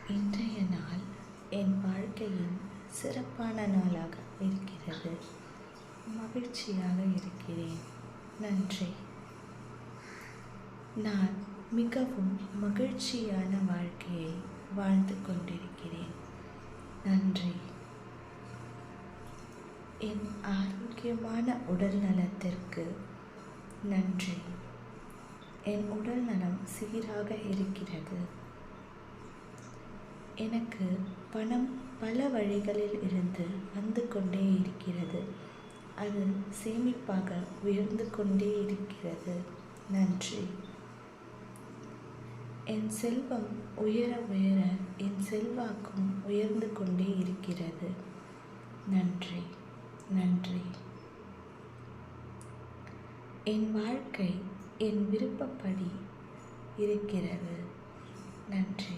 இன்றைய நாள் என் வாழ்க்கையின் சிறப்பான நாளாக இருக்கிறது. மகிழ்ச்சியாக இருக்கிறேன். நன்றி. நான் மிகவும் மகிழ்ச்சியான வாழ்க்கையை வாழ்ந்து கொண்டிருக்கிறேன். நன்றி. என் ஆரோக்கியமான உடல் நலத்திற்கு நன்றி. என் உடல் நலம் சீராக இருக்கிறது. எனக்கு பணம் பல வழிகளில் இருந்து வந்து கொண்டே இருக்கிறது. அது சேமிப்பாக உயர்ந்து கொண்டே இருக்கிறது. நன்றி. என் செல்வம் உயர உயர என் செல்வாக்கும் உயர்ந்து கொண்டே இருக்கிறது. நன்றி. நன்றி. என் வாழ்க்கை என் விருப்பப்படி இருக்கிறது. நன்றி.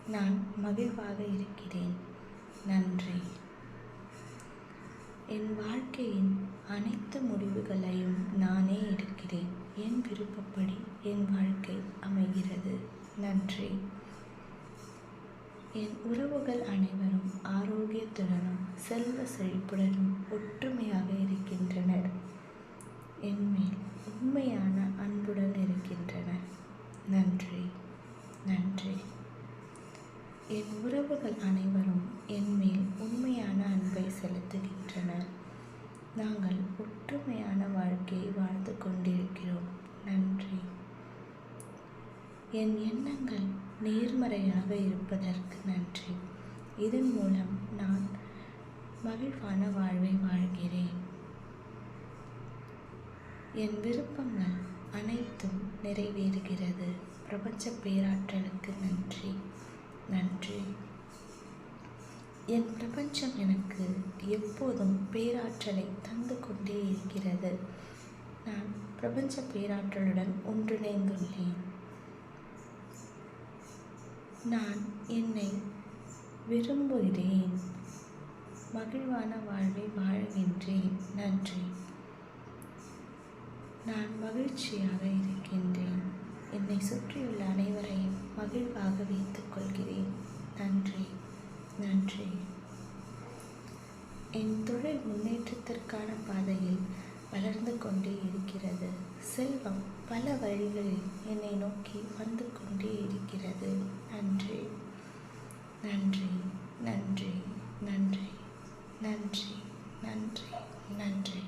நான் மகிழ்வாக இருக்கிறேன். நன்றி. என் வாழ்க்கையின் அனைத்து முடிவுகளையும் நானே எடுக்கிறேன். என் விருப்பப்படி என் வாழ்க்கை அமைகிறது. நன்றி. என் உறவுகள் அனைவரும் ஆரோக்கியத்துடனும் செல்வ செழிப்புடனும் ஒற்றுமையாக இருக்கின்றனர். என் மேல் உண்மையான அன்புடன் இருக்கின்றனர். நன்றி. நன்றி. என் உறவுகள் அனைவரும் என் மேல் உண்மையான அன்பை செலுத்துகின்றனர். நாங்கள் ஒற்றுமையான வாழ்க்கையை வாழ்ந்து கொண்டிருக்கிறோம். நன்றி. என் எண்ணங்கள் நேர்மறையாக இருப்பதற்கு நன்றி. இதன் மூலம் நான் மகிழ்வான வாழ்வை வாழ்கிறேன். என் விருப்பங்கள் அனைத்தும் நிறைவேறுகிறது. பிரபஞ்ச பேராற்றலுக்கு நன்றி. நன்றி. என் பிரபஞ்சம் எனக்கு எப்போதும் பேராற்றலை தந்து கொண்டே இருக்கிறது. நான் பிரபஞ்ச பேராற்றலுடன் ஒன்றிணைந்துள்ளேன். நான் என்னை விரும்புகிறேன். மகிழ்வான வாழ்வை வாழ்கின்றேன். நன்றி. நான் மகிழ்ச்சியாக இருக்கின்றேன். என்னை சுற்றியுள்ள அனைவரையும் மகிழ்வாக வைத்துக் கொள்கிறேன். நன்றி. நன்றி. என் தொழில் முன்னேற்றத்திற்கான பாதையில் வளர்ந்து கொண்டே இருக்கிறது. செல்வம் பல வழிகளில் என்னை நோக்கி வந்து கொண்டே இருக்கிறது. நன்றி. நன்றி. நன்றி. நன்றி. நன்றி. நன்றி. நன்றி.